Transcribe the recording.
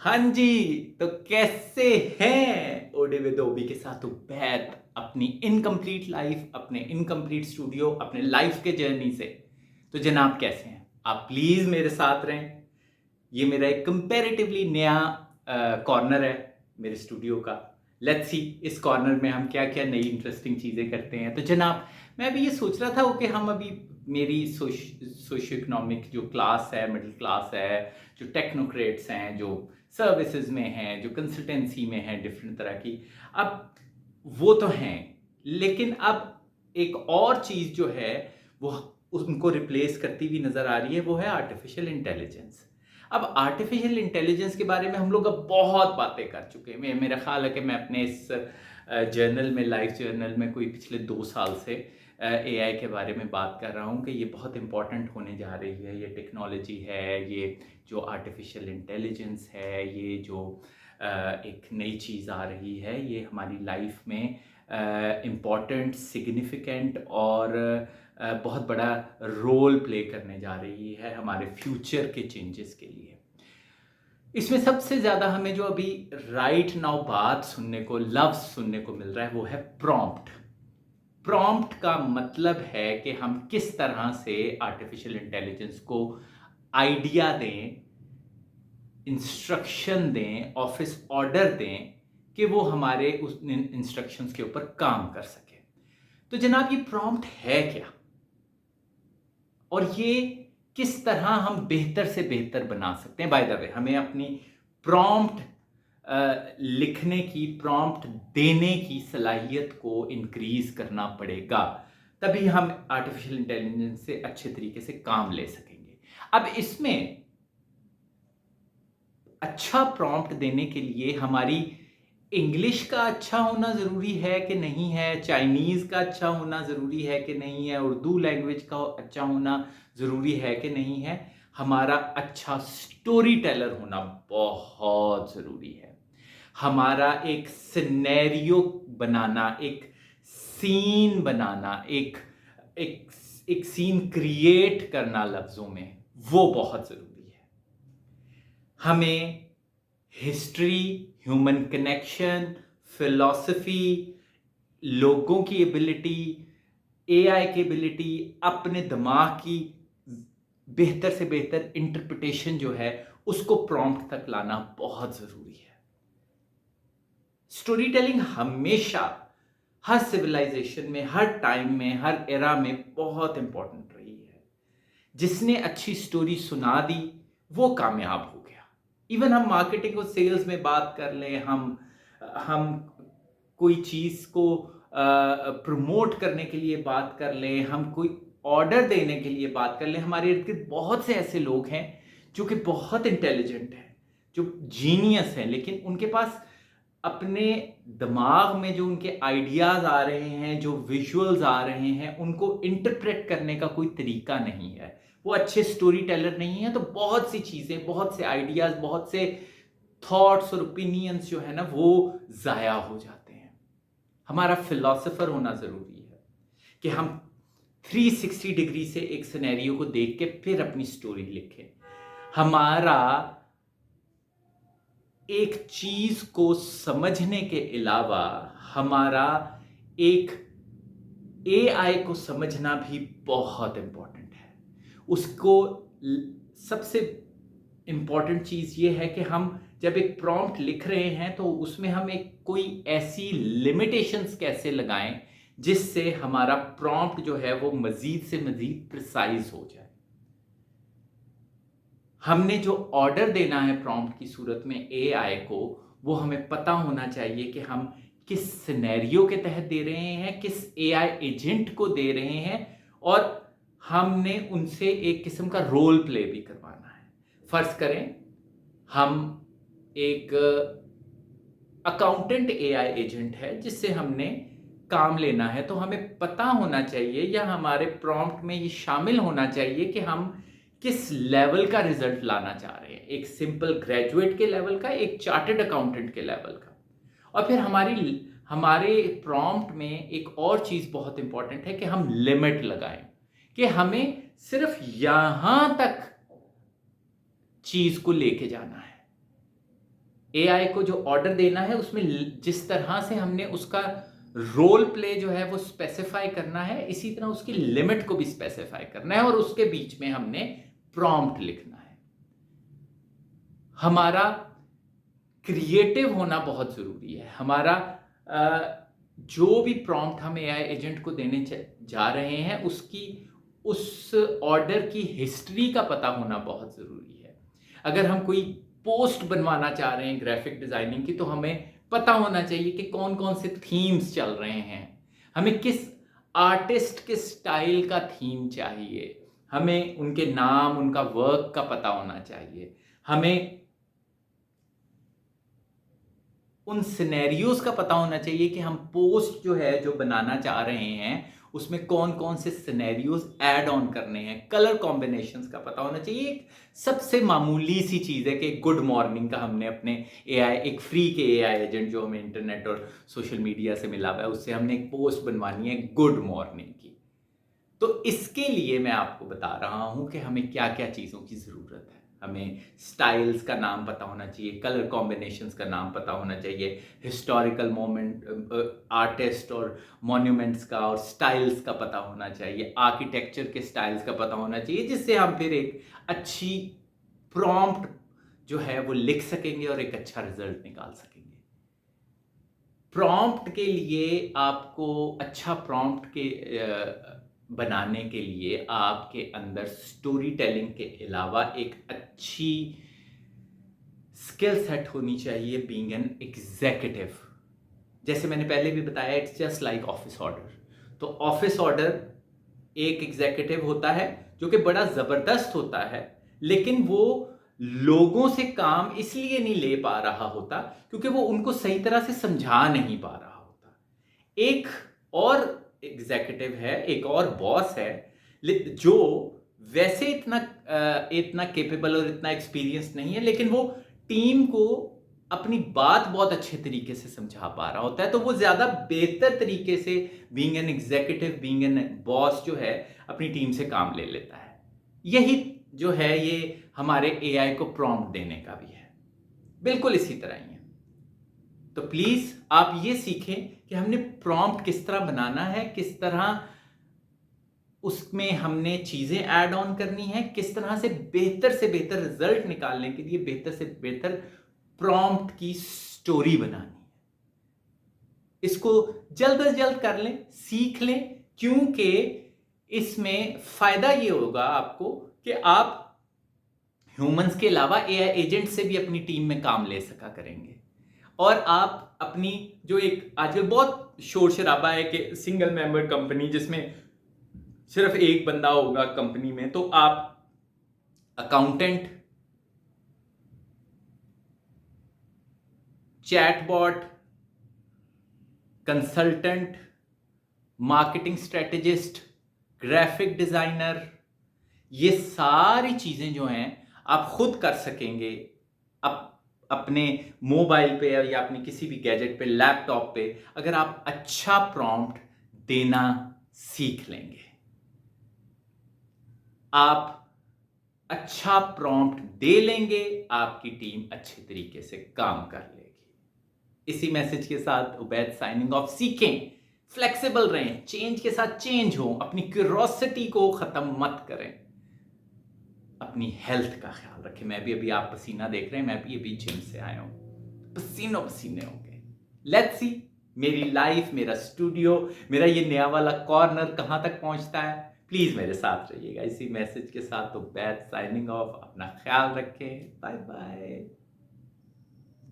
हाँ जी, तो कैसे हैं ओडे विद ओबी के साथ उबैद अपनी इनकम्प्लीट लाइफ, अपने इनकम्प्लीट स्टूडियो, अपने लाइफ के जर्नी से। तो जनाब कैसे हैं आप? प्लीज़ मेरे साथ रहें। ये मेरा एक कंपैरेटिवली नया कॉर्नर है मेरे स्टूडियो का। लेट्स सी इस कॉर्नर में हम क्या-क्या नई इंटरेस्टिंग चीज़ें करते हैं। तो जनाब, मैं अभी ये सोच रहा था कि हम अभी मेरी सोशियो इकोनॉमिक जो क्लास है, मिडिल क्लास है, जो टेक्नोक्रेट्स हैं, जो सर्विसेज में हैं, जो कंसल्टेंसी में हैं डिफरेंट तरह की, अब वो तो हैं, लेकिन अब एक और चीज़ जो है वो उनको रिप्लेस करती हुई नज़र आ रही है, वो है आर्टिफिशियल इंटेलिजेंस। अब आर्टिफिशियल इंटेलिजेंस के बारे में हम लोग अब बहुत बातें कर चुके हैं। मेरा ख्याल है कि मैं अपने इस जर्नल में, लाइफ जर्नल में कोई पिछले 2 साल से एआई के बारे में बात कर रहा हूँ कि ये बहुत इम्पोर्टेंट होने जा रही है। ये टेक्नोलॉजी है, ये जो आर्टिफिशियल इंटेलिजेंस है, ये जो एक नई चीज़ आ रही है, ये हमारी लाइफ में इम्पॉर्टेंट, सिग्निफिकेंट और बहुत बड़ा रोल प्ले करने जा रही है हमारे फ्यूचर के चेंजेस के लिए। इसमें सबसे ज़्यादा हमें जो अभी राइट नाउ बात सुनने को, लफ्ज़ सुनने को मिल रहा है, वो है प्रॉम्प्ट। प्रॉम्प्ट का मतलब है कि हम किस तरह से आर्टिफिशियल इंटेलिजेंस को आइडिया दें, इंस्ट्रक्शन दें, ऑफिस ऑर्डर दें कि वो हमारे उस इंस्ट्रक्शंस के ऊपर काम कर सके। तो जनाब, ये प्रॉम्प्ट है क्या और ये किस तरह हम बेहतर से बेहतर बना सकते हैं? बाय द वे, हमें अपनी प्रॉम्प्ट लिखने की, प्रॉम्प्ट देने की सलाहियत को इंक्रीज करना पड़ेगा, तभी हम आर्टिफिशियल इंटेलिजेंस से अच्छे तरीके से काम ले सकेंगे। अब इसमें अच्छा प्रॉम्प्ट देने के लिए हमारी इंग्लिश का अच्छा होना ज़रूरी है कि नहीं है, चाइनीज़ का अच्छा होना ज़रूरी है कि नहीं है, उर्दू लैंग्वेज का अच्छा होना ज़रूरी है कि नहीं है, हमारा अच्छा स्टोरी टेलर होना बहुत ज़रूरी है। हमारा एक सिनेरियो बनाना, एक सीन बनाना, एक एक सीन क्रिएट करना लफ्ज़ों में, वो बहुत ज़रूरी है। हमें हिस्ट्री, ह्यूमन कनेक्शन, फिलॉसफी, लोगों की एबिलिटी, एआई की एबिलिटी, अपने दिमाग की बेहतर से बेहतर इंटरप्रिटेशन जो है, उसको प्रॉम्प्ट तक लाना बहुत ज़रूरी है। स्टोरी टेलिंग हमेशा हर सिविलाइजेशन में, हर टाइम में, हर एरा में बहुत इंपॉर्टेंट रही है। जिसने अच्छी स्टोरी सुना दी, वो कामयाब हो गया। इवन हम मार्केटिंग और सेल्स में बात कर लें, हम कोई चीज़ को प्रमोट करने के लिए बात कर लें, हम कोई ऑर्डर देने के लिए बात कर लें, हमारे इर्द-गिर्द बहुत से ऐसे लोग हैं जो कि बहुत इंटेलिजेंट हैं, जो जीनियस हैं, लेकिन उनके पास अपने दिमाग में जो उनके आइडियाज़ आ रहे हैं, जो विजुअल्स आ रहे हैं, उनको इंटरप्रेट करने का कोई तरीका नहीं है। वो अच्छे स्टोरी टेलर नहीं है, तो बहुत सी चीज़ें, बहुत से आइडियाज़, बहुत से थॉट्स और ओपिनियंस जो है ना, वो ज़ाया हो जाते हैं। हमारा फिलॉसफर होना ज़रूरी है कि हम 360 डिग्री से एक सिनेरियो को देख के फिर अपनी स्टोरी लिखें। हमारा एक चीज़ को समझने के अलावा हमारा एक एआई को समझना भी बहुत इम्पोर्टेंट है। उसको सबसे इम्पोर्टेंट चीज़ ये है कि हम जब एक प्रॉम्प्ट लिख रहे हैं तो उसमें हम एक कोई ऐसी लिमिटेशंस कैसे लगाएं जिससे हमारा प्रॉम्प्ट जो है वो मज़ीद से मज़ीद प्रिसाइज हो जाए। हमने जो ऑर्डर देना है प्रॉम्प्ट की सूरत में एआई को, वो हमें पता होना चाहिए कि हम किस सिनेरियो के तहत दे रहे हैं, किस एआई एजेंट को दे रहे हैं, और हमने उनसे एक किस्म का रोल प्ले भी करवाना है। फर्ज करें हम एक अकाउंटेंट एआई एजेंट है जिससे हमने काम लेना है, तो हमें पता होना चाहिए या हमारे प्रॉम्प्ट में ये शामिल होना चाहिए कि हम किस लेवल का रिजल्ट लाना चाह रहे हैं, एक सिंपल ग्रेजुएट के लेवल का, एक चार्टर्ड अकाउंटेंट के लेवल का। और फिर हमारे प्रॉम्प्ट में एक और चीज़ बहुत इंपॉर्टेंट है कि हम लिमिट लगाएं कि हमें सिर्फ यहां तक चीज़ को लेके जाना है। एआई को जो ऑर्डर देना है उसमें जिस तरह से हमने उसका रोल प्ले जो है वो स्पेसिफाई करना है, इसी तरह उसकी लिमिट को भी स्पेसिफाई करना है और उसके बीच में हमने प्रॉम्प्ट लिखना है। हमारा क्रिएटिव होना बहुत जरूरी है। हमारा जो भी प्रॉम्प्ट हम एआई एजेंट को देने जा रहे हैं उसकी उस ऑर्डर की हिस्ट्री का पता होना बहुत जरूरी है। अगर हम कोई पोस्ट बनवाना चाह रहे हैं ग्राफिक डिजाइनिंग की, तो हमें पता होना चाहिए कि कौन कौन से थीम्स चल रहे हैं, हमें किस आर्टिस्ट के स्टाइल का थीम चाहिए, हमें उनके नाम, उनका वर्क का पता होना चाहिए, हमें उन सिनेरियोज का पता होना चाहिए कि हम पोस्ट जो है जो बनाना चाह रहे हैं उसमें कौन कौन से सिनेरियोज ऐड ऑन करने हैं, कलर कॉम्बिनेशंस का पता होना चाहिए। एक सबसे मामूली सी चीज़ है कि गुड मॉर्निंग का हमने अपने एआई, एक फ्री के एआई एजेंट जो हमें इंटरनेट और सोशल मीडिया से मिला हुआ है, उससे हमने एक पोस्ट बनवानी है गुड मॉर्निंग की। तो इसके लिए मैं आपको बता रहा हूं कि हमें क्या क्या चीज़ों की ज़रूरत है। हमें स्टाइल्स का नाम पता होना चाहिए, कलर कॉम्बिनेशंस का नाम पता होना चाहिए, हिस्टोरिकल मोमेंट, आर्टिस्ट और मॉन्यूमेंट्स का और स्टाइल्स का पता होना चाहिए, आर्किटेक्चर के स्टाइल्स का पता होना चाहिए, जिससे हम फिर एक अच्छी प्रॉम्प्ट जो है वो लिख सकेंगे और एक अच्छा रिजल्ट निकाल सकेंगे। प्रॉम्प्ट के लिए आपको अच्छा प्रॉम्प्ट के बनाने के लिए आपके अंदर स्टोरी टेलिंग के अलावा एक अच्छी स्किल सेट होनी चाहिए बीइंग एन एग्जीक्यूटिव। जैसे मैंने पहले भी बताया, it's just like office order. तो ऑफिस ऑर्डर एक एग्जीक्यूटिव होता है जो कि बड़ा जबरदस्त होता है, लेकिन वो लोगों से काम इसलिए नहीं ले पा रहा होता क्योंकि वो उनको सही तरह से समझा नहीं पा रहा होता। एक और एग्जीक्यूटिव है, एक और बॉस है जो वैसे इतना केपेबल और इतना एक्सपीरियंस नहीं है, लेकिन वो टीम को अपनी बात बहुत अच्छे तरीके से समझा पा रहा होता है। तो वो ज्यादा बेहतर तरीके से being an executive, being an boss जो है अपनी टीम से काम ले लेता है। यही जो है ये हमारे एआई को प्रॉम्प्ट देने का भी है, बिल्कुल इसी तरह ही है। तो प्लीज आप ये सीखें कि हमने प्रॉम्प्ट किस तरह बनाना है, किस तरह उसमें हमने चीजें ऐड ऑन करनी है, किस तरह से बेहतर रिजल्ट निकालने के लिए बेहतर से बेहतर प्रॉम्प्ट की स्टोरी बनानी है। इसको जल्द से जल्द कर लें, सीख लें, क्योंकि इसमें फायदा ये होगा आपको कि आप ह्यूमंस के अलावा एआई एजेंट से भी अपनी टीम में काम ले सका करेंगे। और आप अपनी जो एक आजकल बहुत शोर शराबा है कि सिंगल मेंबर कंपनी जिसमें सिर्फ एक बंदा होगा कंपनी में, तो आप accountant, chatbot, consultant, marketing strategist, graphic designer, ये सारी चीजें जो हैं आप खुद कर सकेंगे अपने मोबाइल पे या अपने किसी भी गैजेट पे, लैपटॉप पे, अगर आप अच्छा प्रॉम्प्ट देना सीख लेंगे। आप अच्छा प्रॉम्प्ट दे लेंगे, आपकी टीम अच्छे तरीके से काम कर लेगी। इसी मैसेज के साथ उबैद साइनिंग ऑफ। सीखें, फ्लेक्सिबल रहें, चेंज के साथ चेंज हो, अपनी क्यूरोसिटी को खत्म मत करें, अपनी हेल्थ का ख्याल रखें। मैं भी अभी, आप पसीना देख रहे हैं, मैं भी अभी जिम से आया हूं, पसीनों पसीने हो गए। लेट्स सी मेरी लाइफ, मेरा स्टूडियो, मेरा ये नया वाला कॉर्नर कहां तक पहुंचता है। प्लीज मेरे साथ रहिएगा। इसी मैसेज के साथ तो बैड साइनिंग ऑफ। अपना ख्याल रखें, बाय बाय।